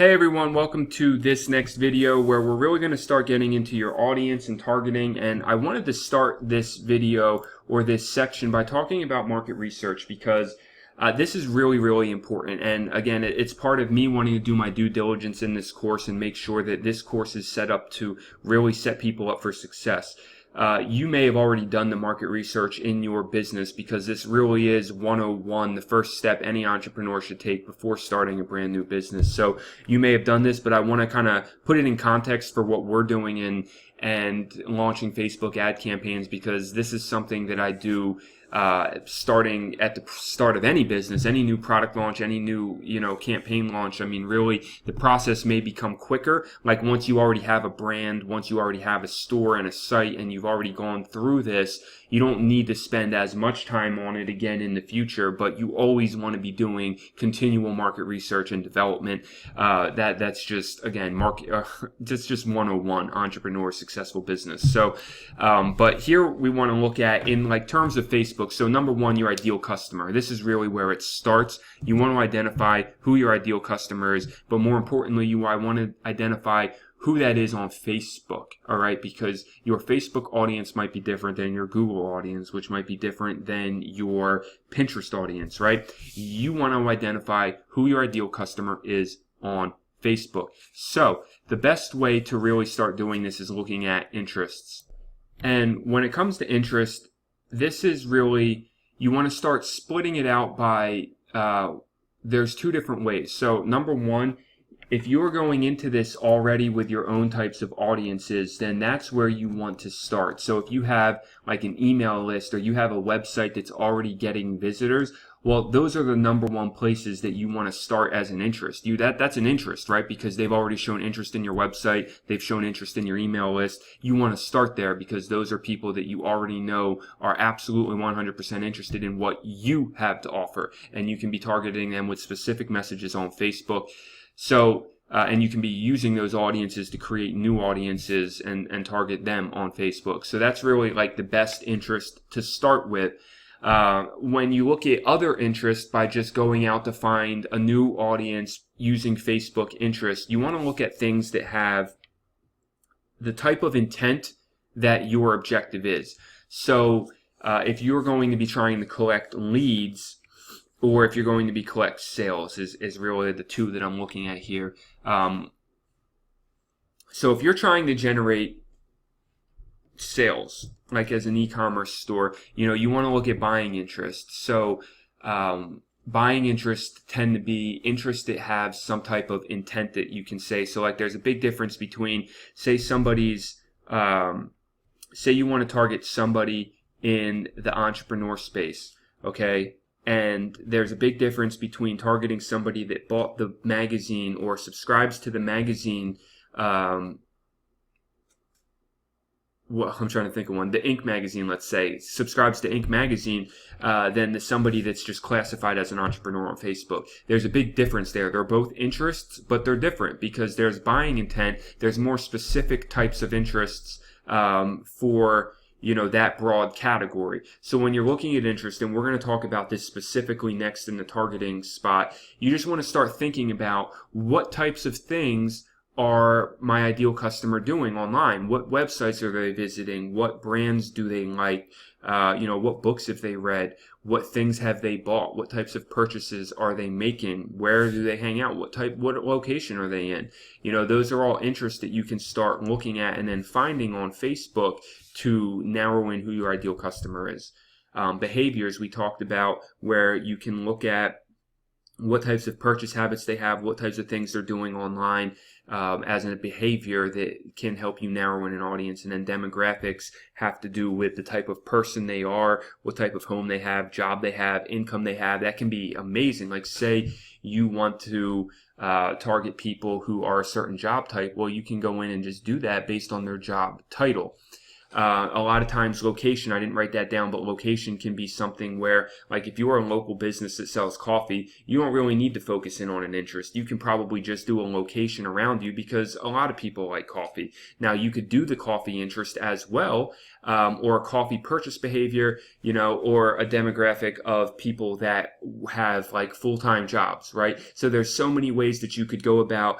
Hey everyone, welcome to this next video where we're really going to start getting into your audience and targeting. And I wanted to start this video or this section by talking about market research because this is really important. And again, it's part of me wanting to do my due diligence in this course and make sure that this course is set up to really set people up for success. You may have already done the market research in your business because this really is 101, the first step any entrepreneur should take before starting a brand new business. So you may have done this, but I want to kind of put it in context for what we're doing and launching Facebook ad campaigns, because this is something that I do starting at the start of any business, any new product launch, any new, campaign launch. I mean, really, the process may become quicker. Like once you already have a brand, once you already have a store and a site, and you've already gone through this, you don't need to spend as much time on it again in the future, but you always want to be doing continual market research and development. That's just, again, that's just 101 entrepreneur successful business. So, but here we want to look at in like terms of Facebook. So number one, your ideal customer. This is really where it starts. You want to identify who your ideal customer is, but more importantly, you want to identify who that is on Facebook, all right? Because your Facebook audience might be different than your Google audience, which might be different than your Pinterest audience, right? You want to identify who your ideal customer is on Facebook. So the best way to really start doing this is looking at interests. And when it comes to interest, this is really, you want to start splitting it out by, there's two different ways. So number one, if you're going into this already with your own types of audiences, then that's where you want to start. So if you have like an email list or you have a website that's already getting visitors, well, those are the number one places that you want to start as an interest. That's an interest, right? Because they've already shown interest in your website. They've shown interest in your email list. You want to start there because those are people that you already know are absolutely 100% interested in what you have to offer. And you can be targeting them with specific messages on Facebook. So, and you can be using those audiences to create new audiences and target them on Facebook. So that's really like the best interest to start with. When you look at other interests by just going out to find a new audience using Facebook interest, you want to look at things that have the type of intent that your objective is. So, if you're going to be trying to collect leads, or if you're going to be collect sales is really the two that I'm looking at here. So if you're trying to generate sales, like as an e-commerce store, you want to look at buying interests. So buying interests tend to be interests that have some type of intent that you can say. So like there's a big difference between, say somebody's, say you want to target somebody in the entrepreneur space, okay? And there's a big difference between targeting somebody that bought the magazine or subscribes to the magazine. I'm trying to think of one. The Inc. magazine, let's say, subscribes to Inc. magazine, than to somebody that's just classified as an entrepreneur on Facebook. There's a big difference there. They're both interests, but they're different because there's buying intent. There's more specific types of interests for that broad category. So when you're looking at interest, and we're going to talk about this specifically next in the targeting spot, you just want to start thinking about what types of things are my ideal customer doing online? What websites are they visiting? What brands do they like? What books have they read? What things have they bought? What types of purchases are they making? Where do they hang out? What location are they in? Those are all interests that you can start looking at and then finding on Facebook to narrow in who your ideal customer is. Behaviors we talked about, where you can look at what types of purchase habits they have, what types of things they're doing online, as a behavior that can help you narrow in an audience. And then demographics have to do with the type of person they are, what type of home they have, job they have, income they have. That can be amazing. Like say you want to target people who are a certain job type. Well, you can go in and just do that based on their job title. A lot of times location, I didn't write that down, but location can be something where, like if you are a local business that sells coffee, you don't really need to focus in on an interest. You can probably just do a location around you because a lot of people like coffee. Now you could do the coffee interest as well, or a coffee purchase behavior, or a demographic of people that have like full-time jobs, right? So there's so many ways that you could go about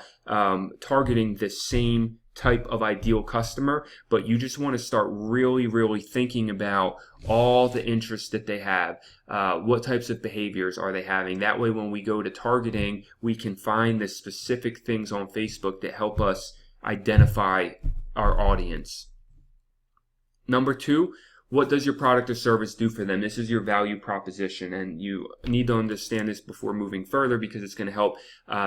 targeting the same type of ideal customer, but you just want to start really, really thinking about all the interests that they have. What types of behaviors are they having? That way, when we go to targeting, we can find the specific things on Facebook that help us identify our audience. Number 2, what does your product or service do for them? This is your value proposition, and you need to understand this before moving further because it's going to help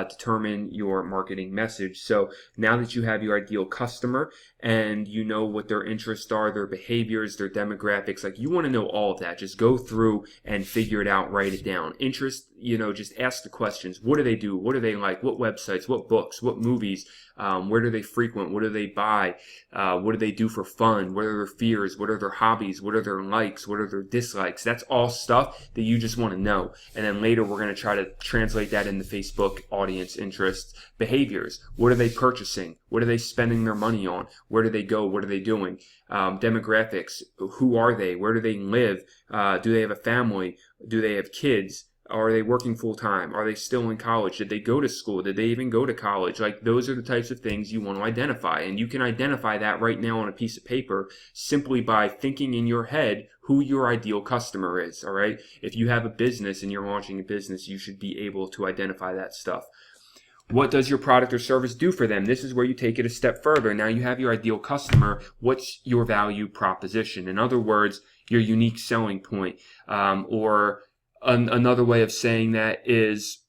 determine your marketing message. So now that you have your ideal customer and you know what their interests are, their behaviors, their demographics, like you want to know all of that. Just go through and figure it out, write it down. Interest, just ask the questions. What do they do? What do they like? What websites? What books? What movies? Where do they frequent? What do they buy? What do they do for fun? What are their fears? What are their hobbies? What are their likes? What are their dislikes? That's all stuff that you just want to know. And then later we're going to try to translate that into Facebook audience interests, behaviors. What are they purchasing? What are they spending their money on? Where do they go? What are they doing? Demographics. Who are they? Where do they live? Do they have a family? Do they have kids? Are they working full time? Are they still in college? Did they go to school? Did they even go to college? Like those are the types of things you want to identify. And you can identify that right now on a piece of paper simply by thinking in your head who your ideal customer is. All right. If you have a business and you're launching a business, you should be able to identify that stuff. What does your product or service do for them? This is where you take it a step further. Now you have your ideal customer. What's your value proposition? In other words, your unique selling point, or another way of saying that is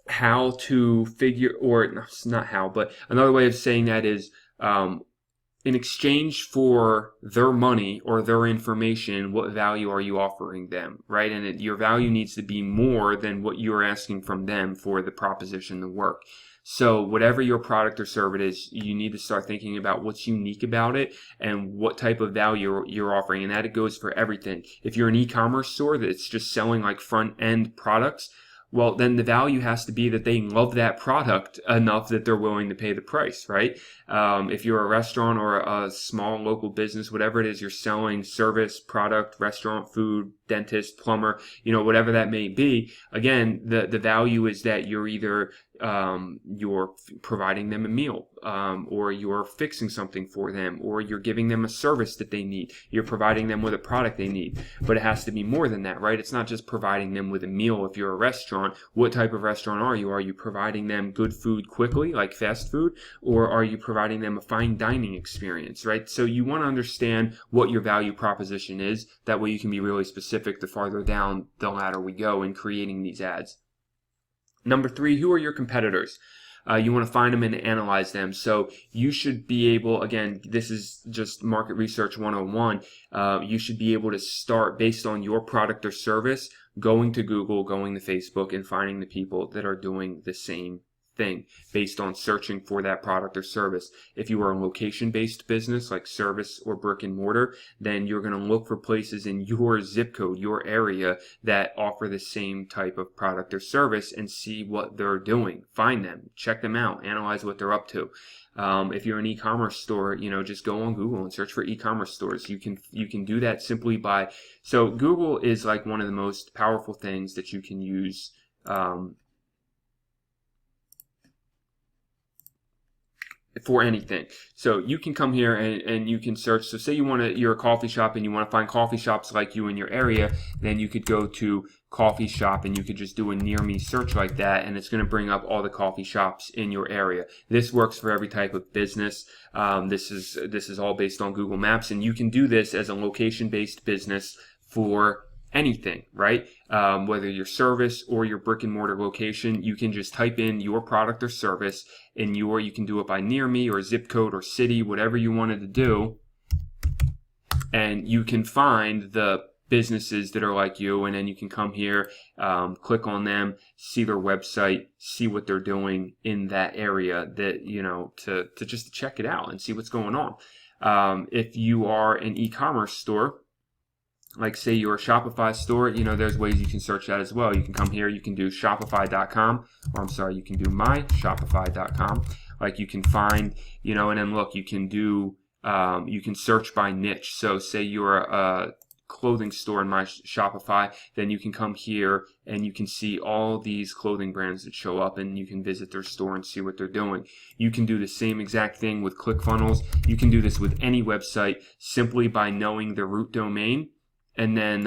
how to figure, or no, it's not how, but another way of saying that is in exchange for their money or their information, what value are you offering them, right? And your value needs to be more than what you're asking from them for the proposition to work. So whatever your product or service is, you need to start thinking about what's unique about it and what type of value you're offering. And that it goes for everything. If you're an e-commerce store that's just selling like front-end products, well, then the value has to be that they love that product enough that they're willing to pay the price, right? If you're a restaurant or a small local business, whatever it is you're selling, service, product, restaurant, food, dentist, plumber, whatever that may be, again, the value is that you're either you're providing them a meal, or you're fixing something for them, or you're giving them a service that they need. You're providing them with a product they need. But it has to be more than that, right? It's not just providing them with a meal. If you're a restaurant, what type of restaurant are you? Are you providing them good food quickly, like fast food, or are you providing them a fine dining experience, right? So you want to understand what your value proposition is. That way you can be really specific the farther down the ladder we go in creating these ads. Number 3, who are your competitors? You want to find them and analyze them. So you should be able, again, this is just market research 101. You should be able to start based on your product or service, going to Google, going to Facebook, and finding the people that are doing the same thing based on searching for that product or service. If you are a location-based business like service or brick and mortar, then you're going to look for places in your zip code, your area, that offer the same type of product or service and see what they're doing. Find them, check them out, analyze what they're up to. If you're an e-commerce store, just go on Google and search for e-commerce stores. You can do that simply by, so Google is like one of the most powerful things that you can use for anything. So you can come here and you can search. So say you're a coffee shop and you want to find coffee shops like you in your area, then you could go to coffee shop and you could just do a near me search like that, and it's going to bring up all the coffee shops in your area. This works for every type of business. This is all based on Google Maps, and you can do this as a location-based business for anything, right? Whether your service or your brick and mortar location, you can just type in your product or service and you can do it by near me or zip code or city, whatever you wanted to do. And you can find the businesses that are like you, and then you can come here, click on them, see their website, see what they're doing in that area, that to just check it out and see what's going on. If you are an e-commerce store, like say you're a Shopify store, there's ways you can search that as well. You can come here, you can do shopify.com, or I'm sorry, you can do myshopify.com. Like you can find, and then look, you can do, you can search by niche. So say you're a clothing store in my Shopify, then you can come here and you can see all these clothing brands that show up, and you can visit their store and see what they're doing. You can do the same exact thing with ClickFunnels. You can do this with any website simply by knowing the root domain and then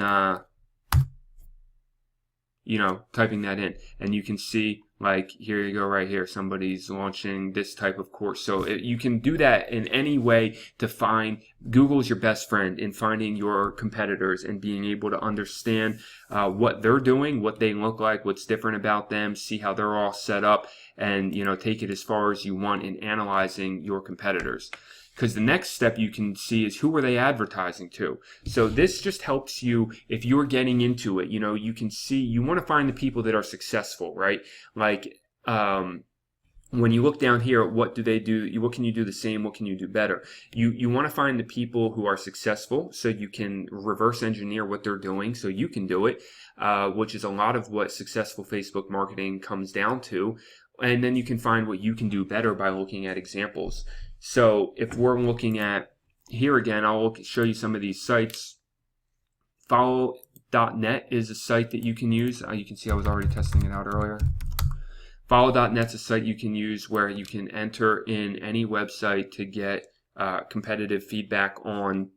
typing that in, and you can see, like, here you go right here, somebody's launching this type of course. So you can do that in any way to find. Google's your best friend in finding your competitors and being able to understand what they're doing, what they look like, what's different about them, see how they're all set up, and take it as far as you want in analyzing your competitors. Because the next step you can see is who are they advertising to. So this just helps you if you're getting into it. You can see, you want to find the people that are successful, right? Like when you look down here, what do they do? What can you do the same? What can you do better? You want to find the people who are successful so you can reverse engineer what they're doing so you can do it, which is a lot of what successful Facebook marketing comes down to. And then you can find what you can do better by looking at examples. So if we're looking at here again, I'll show you some of these sites. Follow.net is a site that you can use. You can see I was already testing it out earlier. Follow.net's a site you can use where you can enter in any website to get competitive feedback on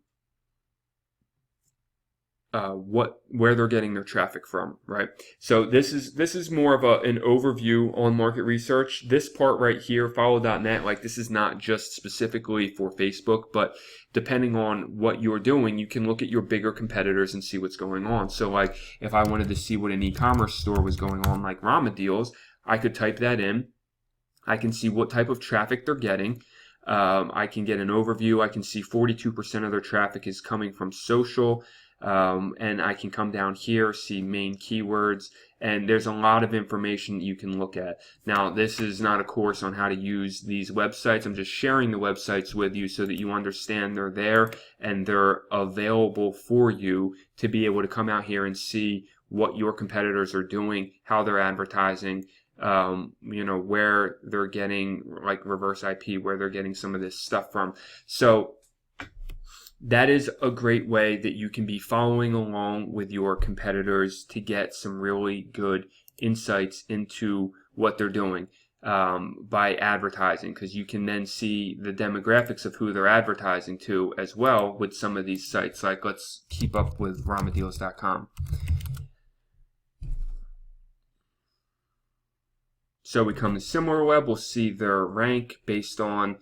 where they're getting their traffic from, right? So this is more of an overview on market research. This part right here, follow.net, like this is not just specifically for Facebook, but depending on what you're doing, you can look at your bigger competitors and see what's going on. So like if I wanted to see what an e-commerce store was going on, like Rama Deals, I could type that in. I can see what type of traffic they're getting. I can get an overview. I can see 42% of their traffic is coming from social. And I can come down here, see main keywords, and there's a lot of information you can look at. Now, this is not a course on how to use these websites. I'm just sharing the websites with you so that you understand they're there and they're available for you to be able to come out here and see what your competitors are doing, how they're advertising, where they're getting, like reverse IP, where they're getting some of this stuff from. So that is a great way that you can be following along with your competitors to get some really good insights into what they're doing by advertising, because you can then see the demographics of who they're advertising to as well with some of these sites. Like let's keep up with ramadeals.com. So we come to SimilarWeb, we'll see their rank based on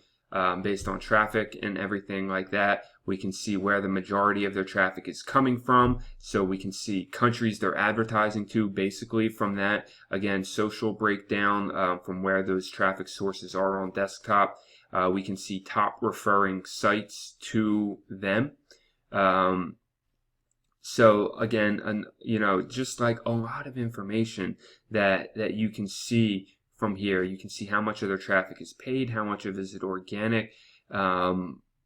traffic and everything like that. We can see where the majority of their traffic is coming from. So we can see countries they're advertising to basically from that. Again, social breakdown from where those traffic sources are on desktop. We can see top referring sites to them. So again, just like a lot of information that you can see from here. You can see how much of their traffic is paid, how much of it is organic,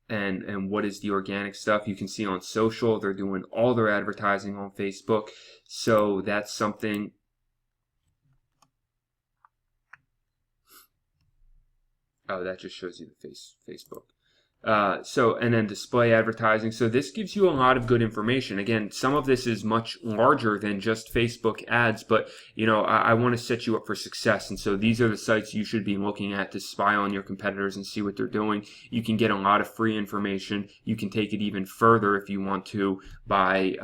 and what is the organic stuff. You can see on social, they're doing all their advertising on Facebook. So that's something. Oh, that just shows you the Facebook. And then display advertising. So this gives you a lot of good information. Again, some of this is much larger than just Facebook ads, but I want to set you up for success. And so these are the sites you should be looking at to spy on your competitors and see what they're doing. You can get a lot of free information. You can take it even further if you want to by,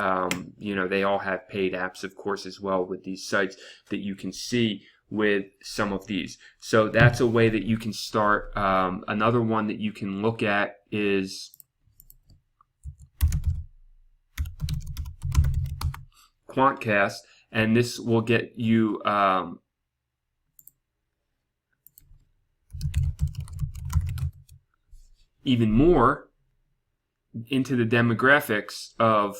they all have paid apps, of course, as well with these sites that you can see with some of these. So that's a way that you can start. Another one that you can look at is Quantcast, and this will get you even more into the demographics of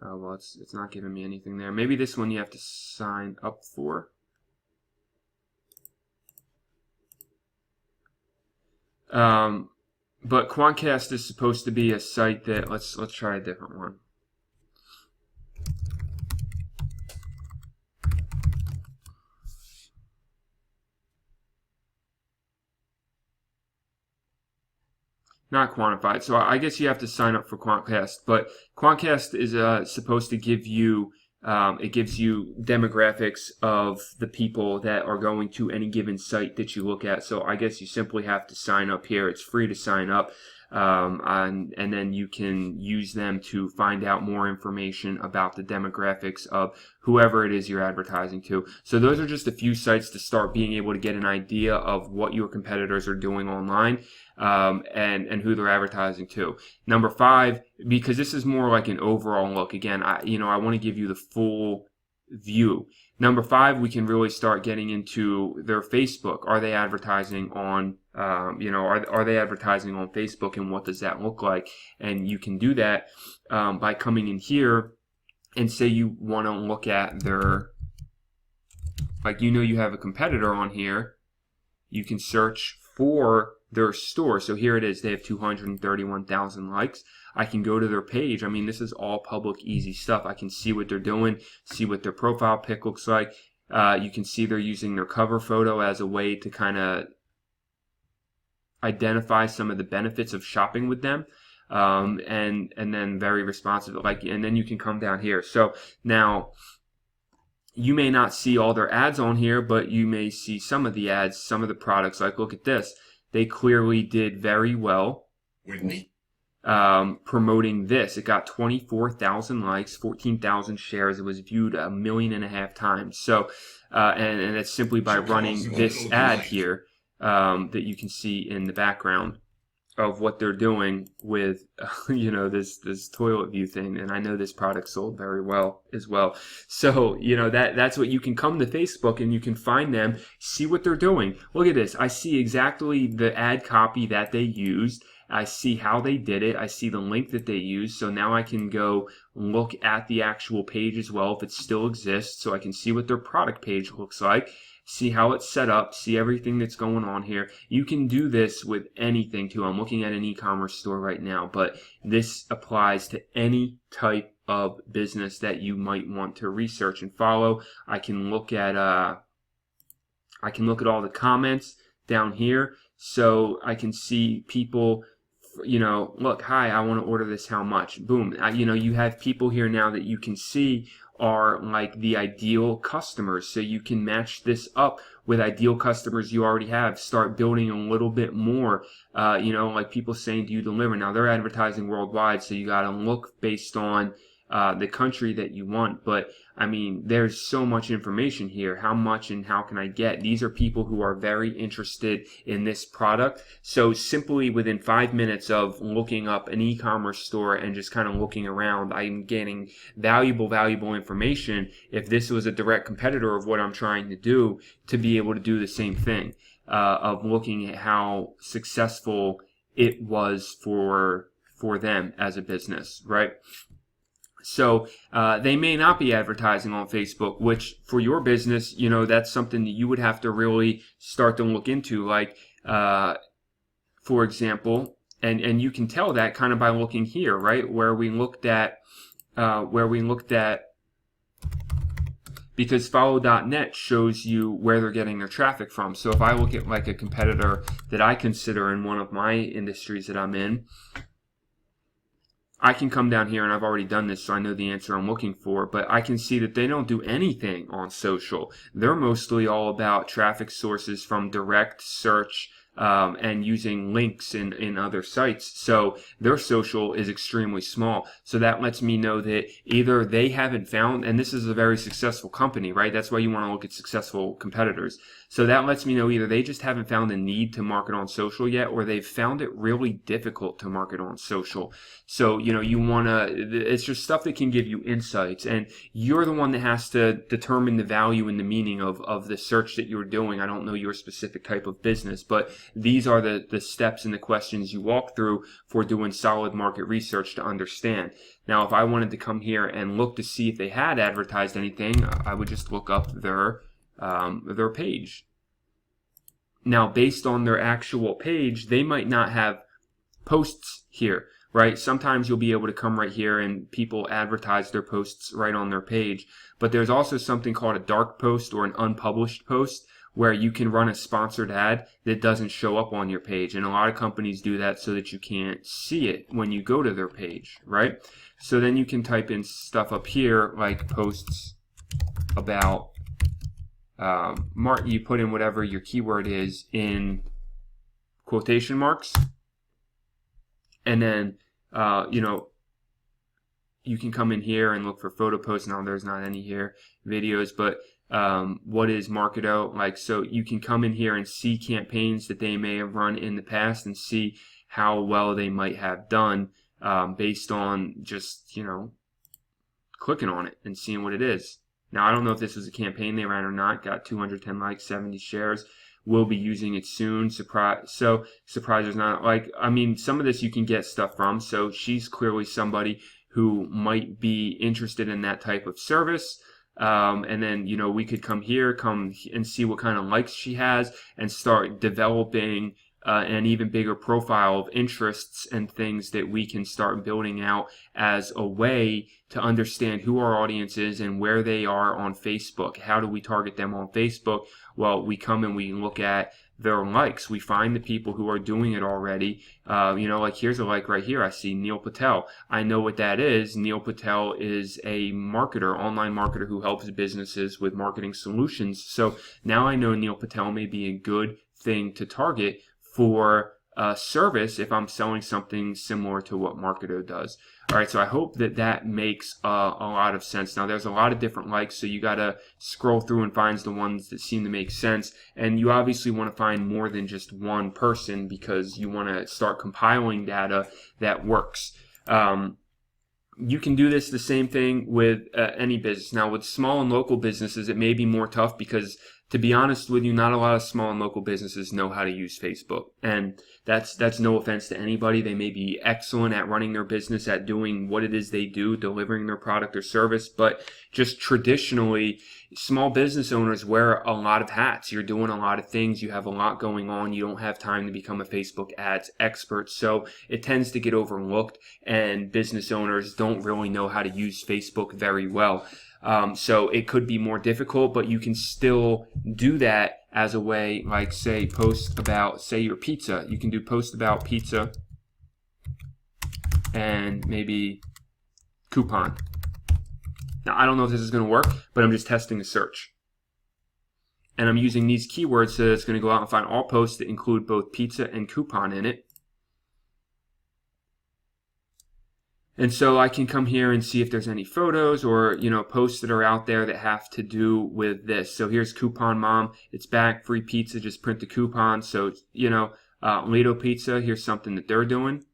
oh, well, it's not giving me anything there. Maybe this one you have to sign up for. But Quantcast is supposed to be a site that, let's try a different one. Not Quantified. So I guess you have to sign up for Quantcast. But Quantcast is supposed to give you, it gives you demographics of the people that are going to any given site that you look at. So I guess you simply have to sign up here. It's free to sign up. And then you can use them to find out more information about the demographics of whoever it is you're advertising to. So those are just a few sites to start being able to get an idea of what your competitors are doing online, and who they're advertising to. Number 5, because this is more like an overall look. Again, I want to give you the full view. Number 5, we can really start getting into their Facebook. Are they advertising on, are they advertising on Facebook, and what does that look like? And you can do that by coming in here and say you want to look at their, like, you have a competitor on here. You can search for their store. So here it is. They have 231,000 likes. I can go to their page. I mean, this is all public, easy stuff. I can see what they're doing, see what their profile pic looks like. You can see they're using their cover photo as a way to kind of identify some of the benefits of shopping with them. And then very responsive, and then you can come down here. So now you may not see all their ads on here, but you may see some of the ads, some of the products. Like, look at this. They clearly did very well promoting this. It got 24,000 likes, 14,000 shares. It was viewed 1.5 million times. So, and it's simply by running this ad here that you can see in the background of what they're doing with, this toilet view thing. And I know this product sold very well as well. So, that's what you can come to Facebook and you can find them, see what they're doing. Look at this. I see exactly the ad copy that they used. I see how they did it. I see the link that they used. So now I can go look at the actual page as well if it still exists. So I can see what their product page looks like. See how it's set up, see everything that's going on here. You can do this with anything too. I'm looking at an e-commerce store right now, but this applies to any type of business that you might want to research and follow. I can look at all the comments down here, so I can see people, look, hi, I want to order this, how much? Boom. You have people here now that you can see are like the ideal customers. So you can match this up with ideal customers you already have. Start building a little bit more, like people saying, do you deliver? Now they're advertising worldwide, so you got to look based on the country that you want. But I mean, there's so much information here. How much and how can I get? These are people who are very interested in this product. So simply within 5 minutes of looking up an e-commerce store and just kind of looking around, I'm getting valuable information if this was a direct competitor of what I'm trying to do, to be able to do the same thing, of looking at how successful it was for them as a business, right? So they may not be advertising on Facebook, which for your business, that's something that you would have to really start to look into. Like, for example, and you can tell that kind of by looking here, right, where we looked at, because follow.net shows you where they're getting their traffic from. So if I look at like a competitor that I consider in one of my industries that I'm in, I can come down here, and I've already done this, so I know the answer I'm looking for, but I can see that they don't do anything on social. They're mostly all about traffic sources from direct search, and using links in other sites. So their social is extremely small. So that lets me know that either they haven't found, and this is a very successful company, right? That's why you want to look at successful competitors. So that lets me know either they just haven't found a need to market on social yet, or they've found it really difficult to market on social. So, you want to, it's just stuff that can give you insights, and you're the one that has to determine the value and the meaning of the search that you're doing. I don't know your specific type of business, but these are the steps and the questions you walk through for doing solid market research to understand. Now, if I wanted to come here and look to see if they had advertised anything, I would just look up their page. Now, based on their actual page, they might not have posts here, right? Sometimes you'll be able to come right here and people advertise their posts right on their page. But there's also something called a dark post or an unpublished post where you can run a sponsored ad that doesn't show up on your page. And a lot of companies do that so that you can't see it when you go to their page, right? So then you can type in stuff up here like posts about, you put in whatever your keyword is in quotation marks. And then, you can come in here and look for photo posts. Now there's not any here, videos, but what is Marketo like? So you can come in here and see campaigns that they may have run in the past and see how well they might have done based on just, clicking on it and seeing what it is. Now, I don't know if this was a campaign they ran or not. Got 210 likes, 70 shares. We'll be using it soon. Surprise there's not, some of this you can get stuff from. So she's clearly somebody who might be interested in that type of service. And then, we could come and see what kind of likes she has and start developing an even bigger profile of interests and things that we can start building out as a way to understand who our audience is and where they are on Facebook. How do we target them on Facebook? Well, we come and we look at their likes. We find the people who are doing it already. Like here's a like right here. I see Neil Patel. I know what that is. Neil Patel is a marketer, online marketer who helps businesses with marketing solutions. So now I know Neil Patel may be a good thing to target for a service if I'm selling something similar to what Marketo does. All right, so I hope that makes a lot of sense. Now, there's a lot of different likes, so you got to scroll through and find the ones that seem to make sense. And you obviously want to find more than just one person because you want to start compiling data that works. You can do the same thing with any business. Now, with small and local businesses, it may be more tough because, to be honest with you, not a lot of small and local businesses know how to use Facebook. And that's no offense to anybody. They may be excellent at running their business, at doing what it is they do, delivering their product or service. But just traditionally, small business owners wear a lot of hats. You're doing a lot of things. You have a lot going on. You don't have time to become a Facebook ads expert. So it tends to get overlooked, and business owners don't really know how to use Facebook very well. So it could be more difficult, but you can still do that as a way, like say post about, say, your pizza. You can do post about pizza and maybe coupon. Now, I don't know if this is going to work, but I'm just testing the search. And I'm using these keywords so that it's going to go out and find all posts that include both pizza and coupon in it. And so I can come here and see if there's any photos or, posts that are out there that have to do with this. So here's Coupon Mom. It's back, free pizza, just print the coupon. So, Lido Pizza, here's something that they're doing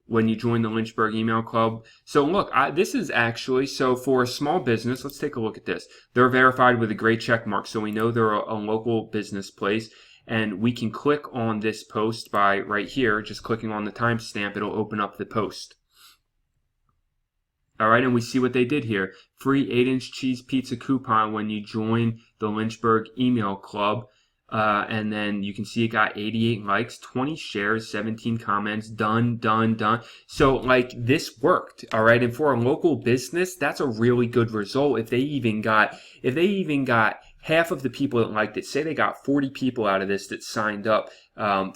when you join the Lynchburg email club. So look, this is actually, so for a small business, let's take a look at this. They're verified with a gray check mark. So we know they're a local business place. And we can click on this post by right here, just clicking on the timestamp, it'll open up the post. All right, and we see what they did here. Free 8-inch cheese pizza coupon when you join the Lynchburg email club. And then you can see it got 88 likes, 20 shares, 17 comments, done. So this worked, all right? And for a local business, that's a really good result. If they even got half of the people that liked it, say they got 40 people out of this that signed up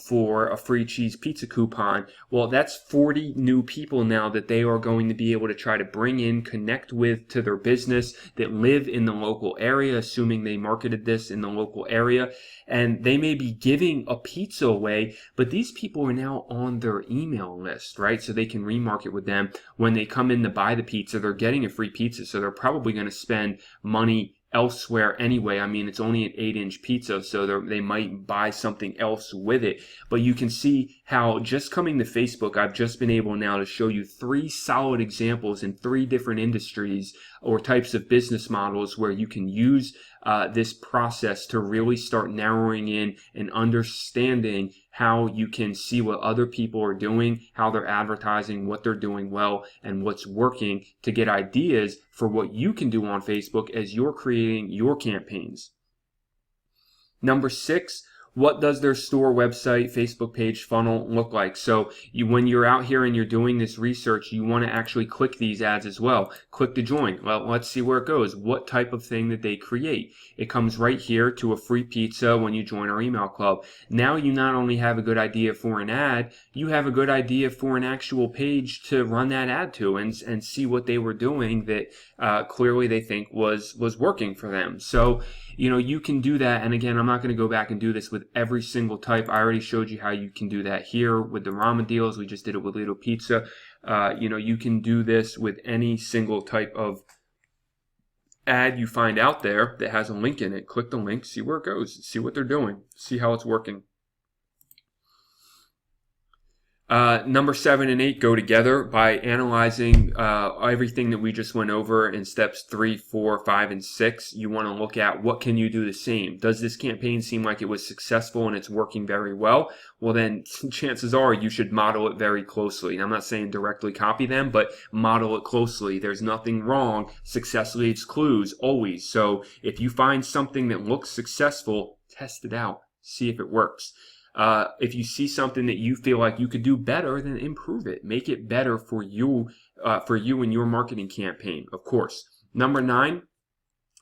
for a free cheese pizza coupon, well, that's 40 new people now that they are going to be able to try to bring in, connect with to their business that live in the local area, assuming they marketed this in the local area. And they may be giving a pizza away, but these people are now on their email list, right? So they can remarket with them. When they come in to buy the pizza, they're getting a free pizza. So they're probably going to spend money elsewhere anyway. I mean, it's only an 8-inch pizza, so they might buy something else with it. But you can see how just coming to Facebook, I've just been able now to show you 3 solid examples in 3 different industries or types of business models where you can use this process to really start narrowing in and understanding how you can see what other people are doing, how they're advertising, what they're doing well, and what's working to get ideas for what you can do on Facebook as you're creating your campaigns. Number 6, what does their store, website, Facebook page, funnel look like? So when you're out here and you're doing this research, you want to actually click these ads as well. Click to join. Well, let's see where it goes. What type of thing did they create? It comes right here to a free pizza when you join our email club. Now you not only have a good idea for an ad, you have a good idea for an actual page to run that ad to and see what they were doing that clearly they think was working for them. So, you can do that. And again, I'm not going to go back and do this with every single type. I already showed you how you can do that here with the ramen deals. We just did it with Little Pizza. You can do this with any single type of ad you find out there that has a link in it. Click the link, see where it goes, see what they're doing, see how it's working. Number 7 and 8 go together by analyzing everything that we just went over in steps 3, 4, 5, and 6. You want to look at what can you do the same. Does this campaign seem like it was successful and it's working very well? Well, then chances are you should model it very closely. And I'm not saying directly copy them, but model it closely. There's nothing wrong. Success leaves clues always. So if you find something that looks successful, test it out. See if it works. If you see something that you feel like you could do better, then improve it. Make it better for you and your marketing campaign, of course. Number 9,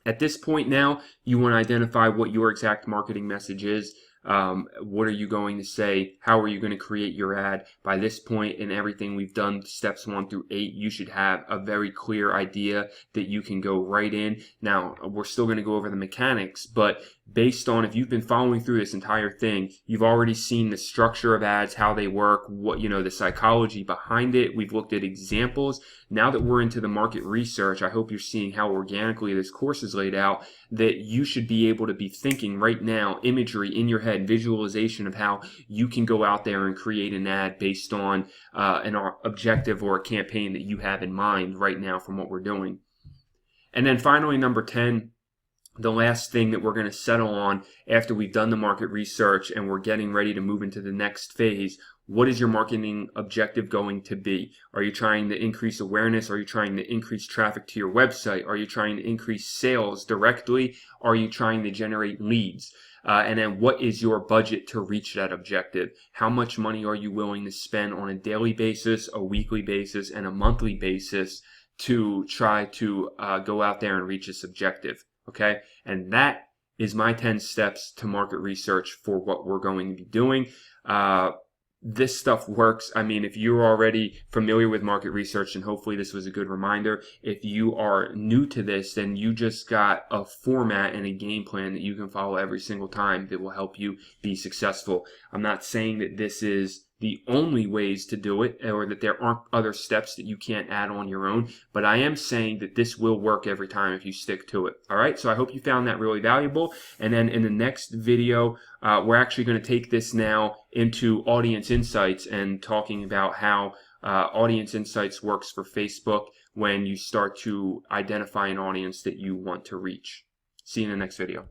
at this point now, you want to identify what your exact marketing message is. What are you going to say? How are you going to create your ad? By this point in everything we've done, steps 1 through 8, you should have a very clear idea that you can go right in. Now, we're still going to go over the mechanics, but based on if you've been following through this entire thing, you've already seen the structure of ads, how they work, what, the psychology behind it. We've looked at examples. Now that we're into the market research, I hope you're seeing how organically this course is laid out, that you should be able to be thinking right now, imagery in your head, visualization of how you can go out there and create an ad based on an objective or a campaign that you have in mind right now from what we're doing. And then finally, number 10, the last thing that we're going to settle on after we've done the market research and we're getting ready to move into the next phase. What is your marketing objective going to be? Are you trying to increase awareness? Are you trying to increase traffic to your website? Are you trying to increase sales directly? Are you trying to generate leads? And then what is your budget to reach that objective? How much money are you willing to spend on a daily basis, a weekly basis, and a monthly basis to try to go out there and reach this objective? Okay, and that is my 10 steps to market research for what we're going to be doing. This stuff works. I mean, if you're already familiar with market research, and hopefully this was a good reminder, if you are new to this, then you just got a format and a game plan that you can follow every single time that will help you be successful. I'm not saying that this is the only ways to do it or that there aren't other steps that you can't add on your own, but I am saying that this will work every time if you stick to it. All right, so I hope you found that really valuable. And then in the next video, we're actually going to take this now into Audience Insights and talking about how Audience Insights works for Facebook when you start to identify an audience that you want to reach. See you in the next video.